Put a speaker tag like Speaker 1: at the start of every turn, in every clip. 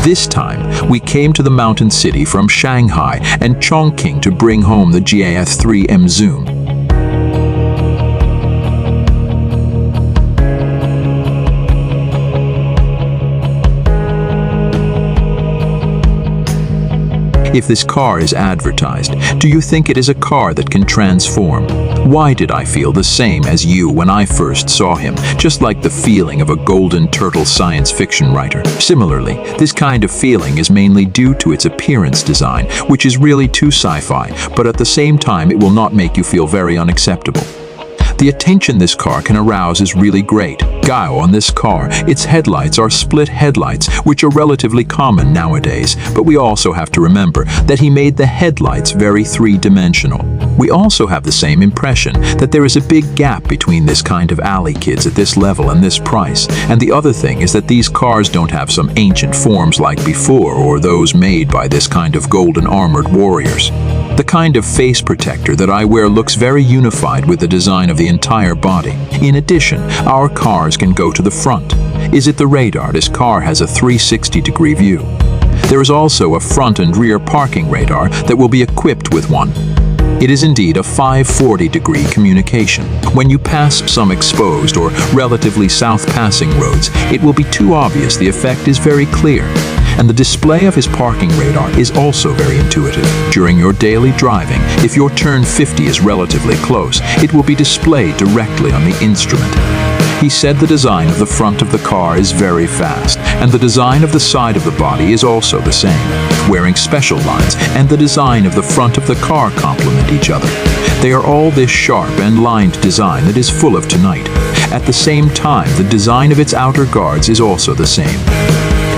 Speaker 1: This time, we came to the mountain city from Shanghai and Chongqing to bring home the GS3 EMZOOM. If this car is advertised, do you think it is a car that can transform? Why did I feel the same as you when I first saw him, just like the feeling of a golden turtle science fiction writer? Similarly, this kind of feeling is mainly due to its appearance design, which is really too sci-fi, but at the same time it will not make you feel very unacceptable. The attention this car can arouse is really great. Gao on this car, its headlights are split headlights, which are relatively common nowadays, but we also have to remember that he made the headlights very three-dimensional. We also have the same impression that there is a big gap between this kind of alley kids at this level and this price, and the other thing is that these cars don't have some ancient forms like before or those made by this kind of golden armored warriors. The kind of face protector that I wear looks very unified with the design of the entire body. In addition, our cars can go to the front. Is it the radar? This car has a 360-degree view. There is also a front and rear parking radar that will be equipped with one. It is indeed a 540-degree communication. When you pass some exposed or relatively south-passing roads, it will be too obvious. The effect is very clear. And the display of his parking radar is also very intuitive. During your daily driving, if your turn 50 is relatively close, it will be displayed directly on the instrument. He said the design of the front of the car is very fast, and the design of the side of the body is also the same. Wearing special lines and the design of the front of the car complement each other. They are all this sharp and lined design that is full of tonight. At the same time, the design of its outer guards is also the same.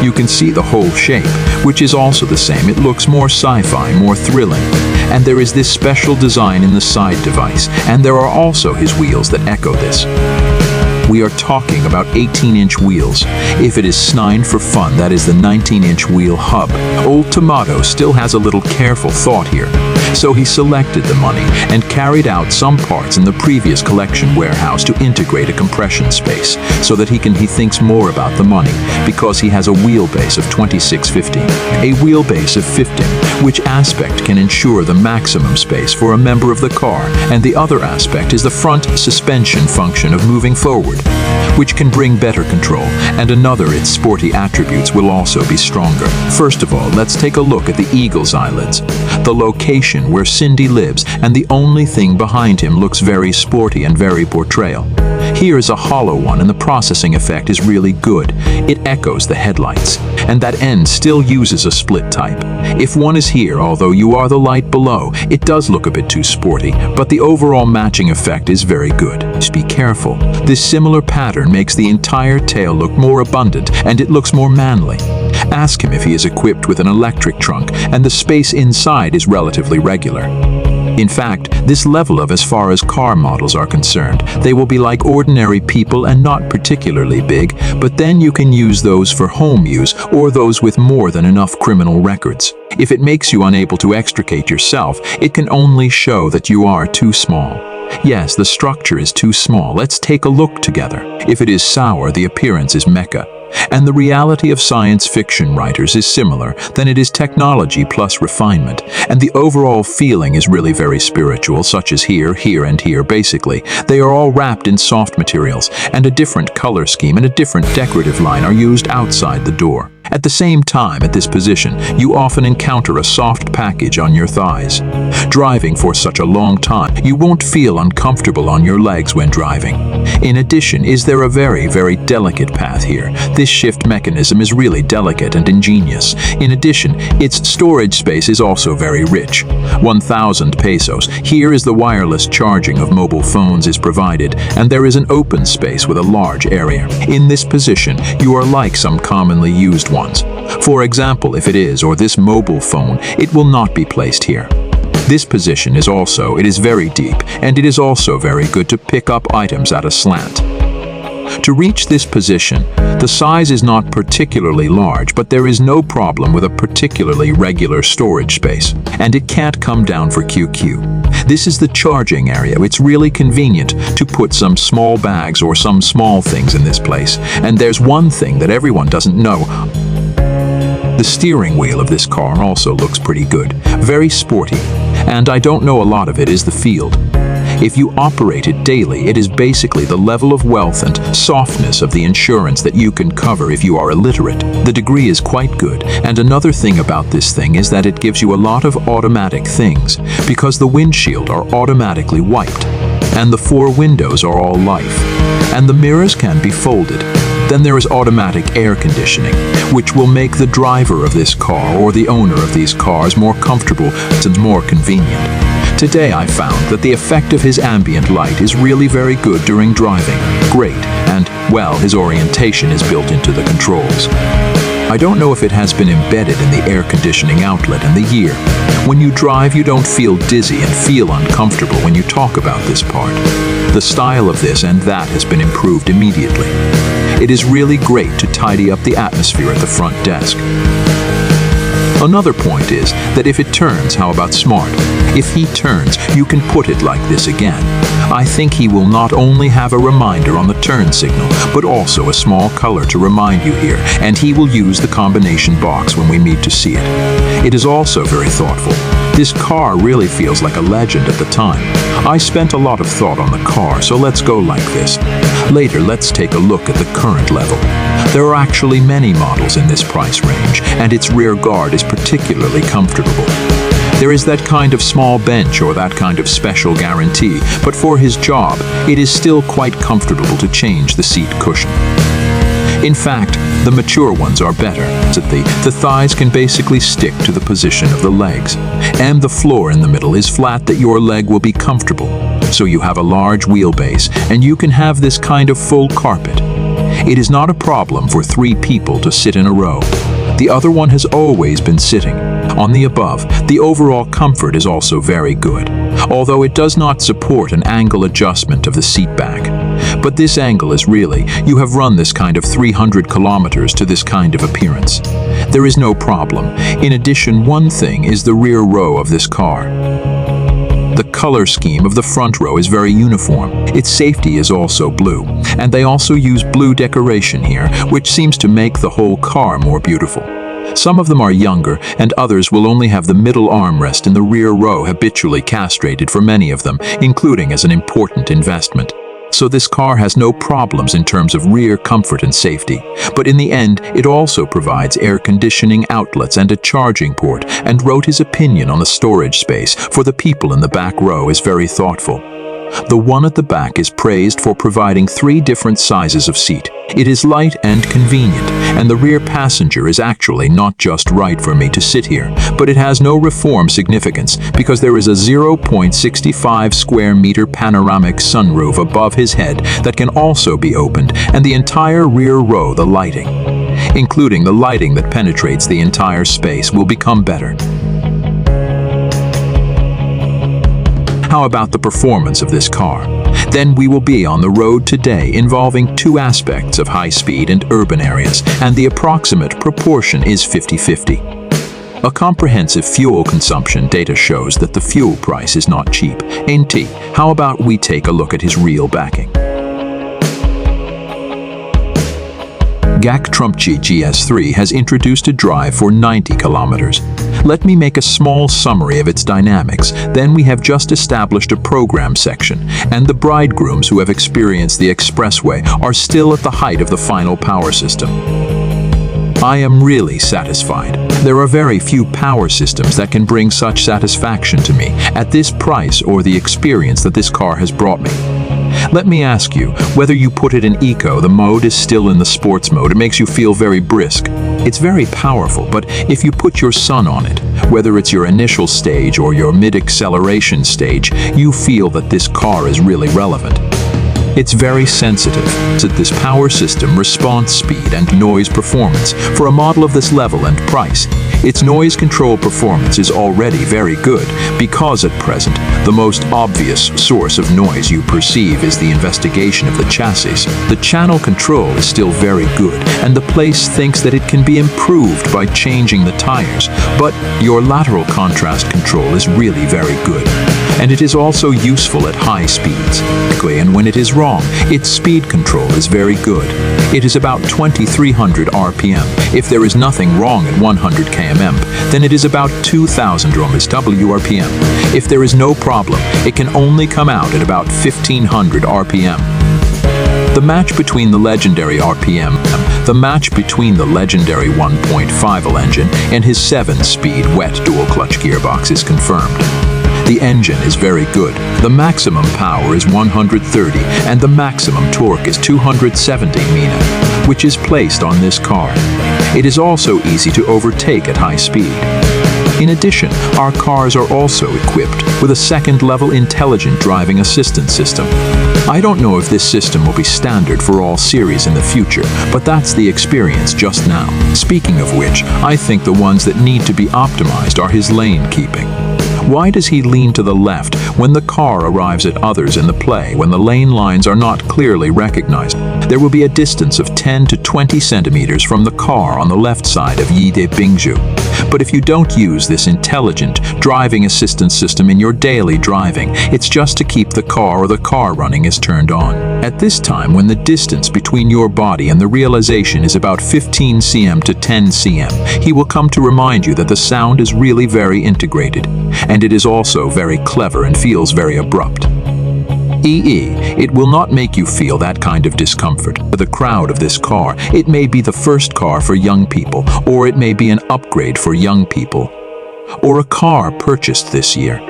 Speaker 1: You can see the whole shape, which is also the same. It looks more sci-fi, more thrilling. And there is this special design in the side device, and there are also his wheels that echo this. We are talking about 18-inch wheels. If it is S9 for fun, that is the 19-inch wheel hub. Old Tomato still has a little careful thought here. So he selected the money and carried out some parts in the previous collection warehouse to integrate a compression space so that he thinks more about the money because he has a wheelbase of 2650. A wheelbase of 50, which aspect can ensure the maximum space for a member of the car, and the other aspect is the front suspension function of moving forward, which can bring better control, and another its sporty attributes will also be stronger. First of all, let's take a look at the eagle's eyelids. The location where Cindy lives, and the only thing behind him looks very sporty and very portrayal. Here is a hollow one, and the processing effect is really good. It echoes the headlights, and that end still uses a split type. If one is here, although you are the light below, it does look a bit too sporty, but the overall matching effect is very good. Just be careful. This similar pattern makes the entire tail look more abundant, and it looks more manly. Ask him if he is equipped with an electric trunk, and the space inside is relatively regular. In fact, this level of as far as car models are concerned, they will be like ordinary people and not particularly big, but then you can use those for home use or those with more than enough criminal records. If it makes you unable to extricate yourself, it can only show that you are too small. Yes, the structure is too small. Let's take a look together. If it is sour, the appearance is mecha. And the reality of science fiction writers is similar, then it is technology plus refinement, and the overall feeling is really very spiritual, such as here, here, and here. Basically, they are all wrapped in soft materials, and a different color scheme and a different decorative line are used outside the door. At the same time, at this position, you often encounter a soft package on your thighs. Driving for such a long time, you won't feel uncomfortable on your legs when driving. In addition, is there a very, very delicate path here. This shift mechanism is really delicate and ingenious. In addition, its storage space is also very rich. 1,000 pesos. Here is the wireless charging of mobile phones is provided, and there is an open space with a large area. In this position, you are like some commonly used ones. For example, if it is or this mobile phone, it will not be placed here. This position is also, it is very deep, and it is also very good to pick up items at a slant. To reach this position, the size is not particularly large, but there is no problem with a particularly regular storage space, and it can't come down for QQ. This is the charging area. It's really convenient to put some small bags or some small things in this place. And there's one thing that everyone doesn't know. The steering wheel of this car also looks pretty good, very sporty, and I don't know a lot of it is the field. If you operate it daily, it is basically the level of wealth and softness of the insurance that you can cover if you are illiterate. The degree is quite good, and another thing about this thing is that it gives you a lot of automatic things, because the windshield are automatically wiped, and the 4 windows are all life, and the mirrors can be folded. Then there is automatic air conditioning, which will make the driver of this car or the owner of these cars more comfortable and more convenient. Today I found that the effect of his ambient light is really very good during driving. Great, and, well, his orientation is built into the controls. I don't know if it has been embedded in the air conditioning outlet and the year. When you drive, you don't feel dizzy and feel uncomfortable when you talk about this part. The style of this and that has been improved immediately. It is really great to tidy up the atmosphere at the front desk. Another point is that if it turns, how about smart? If he turns, you can put it like this again. I think he will not only have a reminder on the turn signal, but also a small color to remind you here, and he will use the combination box when we meet to see it. It is also very thoughtful. This car really feels like a legend at the time. I spent a lot of thought on the car, so let's go like this. Later, let's take a look at the current level. There are actually many models in this price range, and its rear guard is particularly comfortable. There is that kind of small bench or that kind of special guarantee, but for his job, it is still quite comfortable to change the seat cushion. In fact, the mature ones are better. The thighs can basically stick to the position of the legs, and the floor in the middle is flat that your leg will be comfortable. So you have a large wheelbase, and you can have this kind of full carpet. It is not a problem for 3 people to sit in a row. The other one has always been sitting. On the above, the overall comfort is also very good, although it does not support an angle adjustment of the seat back. But this angle is really, you have run this kind of 300 kilometers to this kind of appearance. There is no problem. In addition, one thing is the rear row of this car. The color scheme of the front row is very uniform. Its safety is also blue, and they also use blue decoration here, which seems to make the whole car more beautiful. Some of them are younger, and others will only have the middle armrest in the rear row habitually castrated for many of them, including as an important investment. So this car has no problems in terms of rear comfort and safety, but in the end, it also provides air conditioning outlets and a charging port, and wrote his opinion on the storage space for the people in the back row is very thoughtful. The one at the back is praised for providing 3 different sizes of seat. It is light and convenient, and the rear passenger is actually not just right for me to sit here, but it has no reform significance because there is a 0.65 square meter panoramic sunroof above his head that can also be opened, and the entire rear row, the lighting, including the lighting that penetrates the entire space, will become better. How about the performance of this car? Then we will be on the road today involving 2 aspects of high speed and urban areas, and the approximate proportion is 50-50. A comprehensive fuel consumption data shows that the fuel price is not cheap. NT, how about we take a look at his real backing? GAC GS3 has introduced a drive for 90 kilometers. Let me make a small summary of its dynamics. Then we have just established a program section, and the bridegrooms who have experienced the expressway are still at the height of the final power system. I am really satisfied. There are very few power systems that can bring such satisfaction to me at this price or the experience that this car has brought me. Let me ask you, whether you put it in eco, the mode is still in the sports mode. It makes you feel very brisk. It's very powerful, but if you put your son on it, whether it's your initial stage or your mid-acceleration stage, you feel that this car is really relevant. It's very sensitive to this power system, response speed, and noise performance. For a model of this level and price, Its noise control performance is already very good because at present, the most obvious source of noise you perceive is the investigation of the chassis. The channel control is still very good, and the place thinks that it can be improved by changing the tires, but your lateral contrast control is really very good. And it is also useful at high speeds. And when it is wrong, its speed control is very good. It is about 2300 RPM. If there is nothing wrong at 100 km, then it is about 2000 WRPM. If there is no problem, it can only come out at about 1500 RPM. The match between the legendary 1.5L engine and his 7-speed wet dual-clutch gearbox is confirmed. The engine is very good. The maximum power is 130 and the maximum torque is 270 Nm, which is placed on this car. It is also easy to overtake at high speed. In addition, our cars are also equipped with a second-level intelligent driving assistance system. I don't know if this system will be standard for all series in the future, but that's the experience just now. Speaking of which, I think the ones that need to be optimized are his lane keeping. Why does he lean to the left when the car arrives at others in the play when the lane lines are not clearly recognized? There will be a distance of 10 to 20 centimeters from the car on the left side of GAC GS3. But if you don't use this intelligent driving assistance system in your daily driving, it's just to keep the car or the car running is turned on. At this time, when the distance between your body and the realization is about 15 cm to 10 cm, he will come to remind you that the sound is really very integrated, and it is also very clever and feels very abrupt. It will not make you feel that kind of discomfort. For the crowd of this car, it may be the first car for young people, or it may be an upgrade for young people, or a car purchased this year.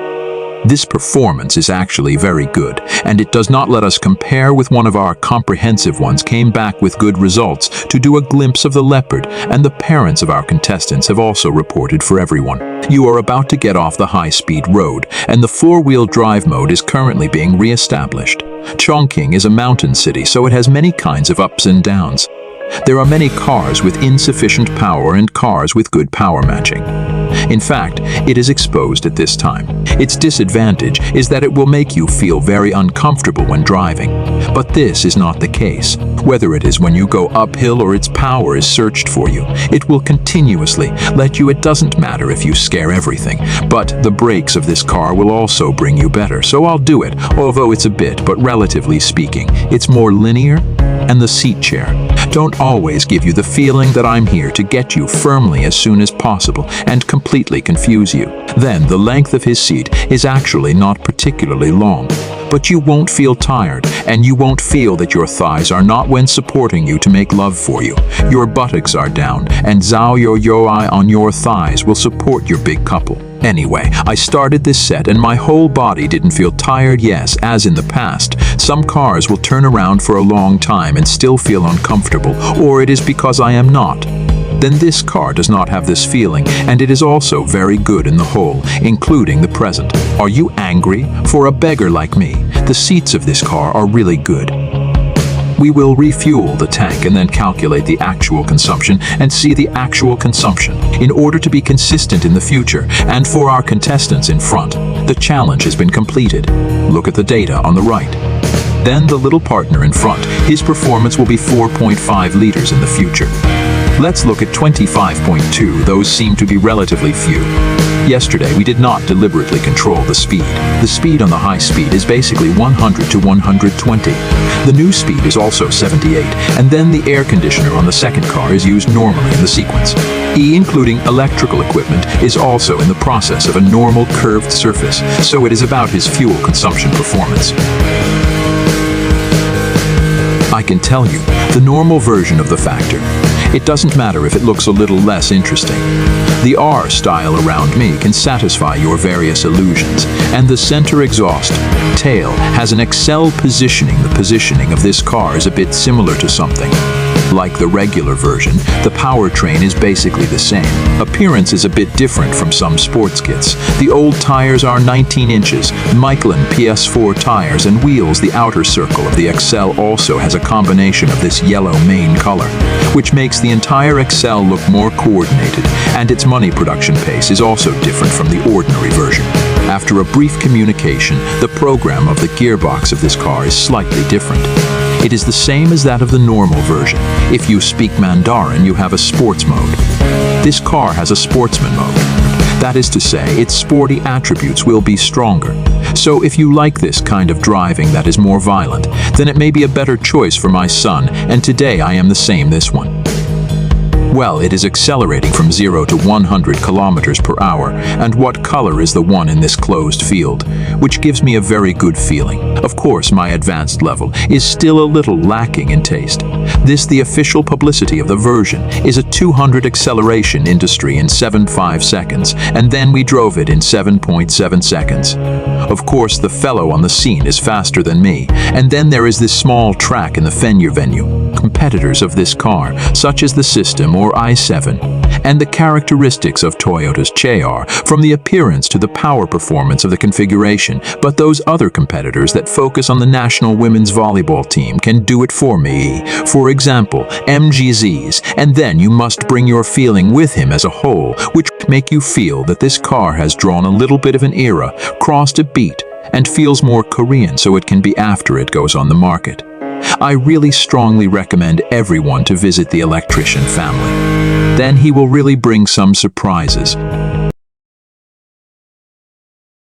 Speaker 1: This performance is actually very good, and it does not let us compare with one of our comprehensive ones came back with good results to do a glimpse of the Leopard, and the parents of our contestants have also reported for everyone. You are about to get off the high-speed road, and the four-wheel drive mode is currently being re-established. Chongqing is a mountain city, so it has many kinds of ups and downs. There are many cars with insufficient power and cars with good power matching. In fact, it is exposed at this time. Its disadvantage is that it will make you feel very uncomfortable when driving. But this is not the case. Whether it is when you go uphill or its power is searched for you, it will continuously let you. It doesn't matter if you scare everything, but the brakes of this car will also bring you better. So I'll do it, although it's a bit, but relatively speaking, it's more linear. And the seat chair don't always give you the feeling that I'm here to get you firmly as soon as possible and completely confuse you. Then the length of his seat is actually not particularly long, but you won't feel tired and you won't feel that your thighs are not when supporting you to make love for you. Your buttocks are down and Zhao Yo Yo I on your thighs will support your big couple. Anyway, I started this set and my whole body didn't feel tired. Yes, as in the past, some cars will turn around for a long time and still feel uncomfortable, or it is because I am not. Then this car does not have this feeling, and it is also very good in the whole, including the present. Are you angry? For a beggar like me, the seats of this car are really good. We will refuel the tank and then calculate the actual consumption and see the actual consumption in order to be consistent in the future. And for our contestants in front, the challenge has been completed. Look at the data on the right. Then the little partner in front, his performance will be 4.5 liters in the future. Let's look at 25.2. Those seem to be relatively few. Yesterday, we did not deliberately control the speed. The speed on the high speed is basically 100 to 120. The new speed is also 78, and then the air conditioner on the second car is used normally in the sequence. Including electrical equipment, is also in the process of a normal curved surface, so it is about his fuel consumption performance. I can tell you, the normal version of the factor. It doesn't matter if it looks a little less interesting. The R style around me can satisfy your various illusions, and the center exhaust tail has an Excel positioning. The positioning of this car is a bit similar to something. Like the regular version, the powertrain is basically the same. Appearance is a bit different from some sports kits. The old tires are 19 inches, Michelin PS4 tires and wheels. The outer circle of the Excel also has a combination of this yellow main color, which makes the entire Excel look more coordinated, and its money production pace is also different from the ordinary version. After a brief communication, the program of the gearbox of this car is slightly different. It is the same as that of the normal version. If you speak Mandarin, you have a sports mode. This car has a sportsman mode. That is to say, its sporty attributes will be stronger. So if you like this kind of driving that is more violent, then it may be a better choice for my son, and today I am the same this one. Well, it is accelerating from 0 to 100 kilometers per hour, and what color is the one in this closed field, which gives me a very good feeling. Of course, my advanced level is still a little lacking in taste. This, the official publicity of the version, is a 200 acceleration industry in 7.5 seconds, and then we drove it in 7.7 seconds. Of course, the fellow on the scene is faster than me, and then there is this small track in the Fenrir venue. Competitors of this car, such as the System or i7, and the characteristics of Toyota's Chear, from the appearance to the power performance of the configuration, but those other competitors that focus on the national women's volleyball team can do it for me. For example, MGZ's, and then you must bring your feeling with him as a whole, which make you feel that this car has drawn a little bit of an era, crossed a beat, and feels more Korean so it can be after it goes on the market. I really strongly recommend everyone to visit the electrician family. Then he will really bring some surprises.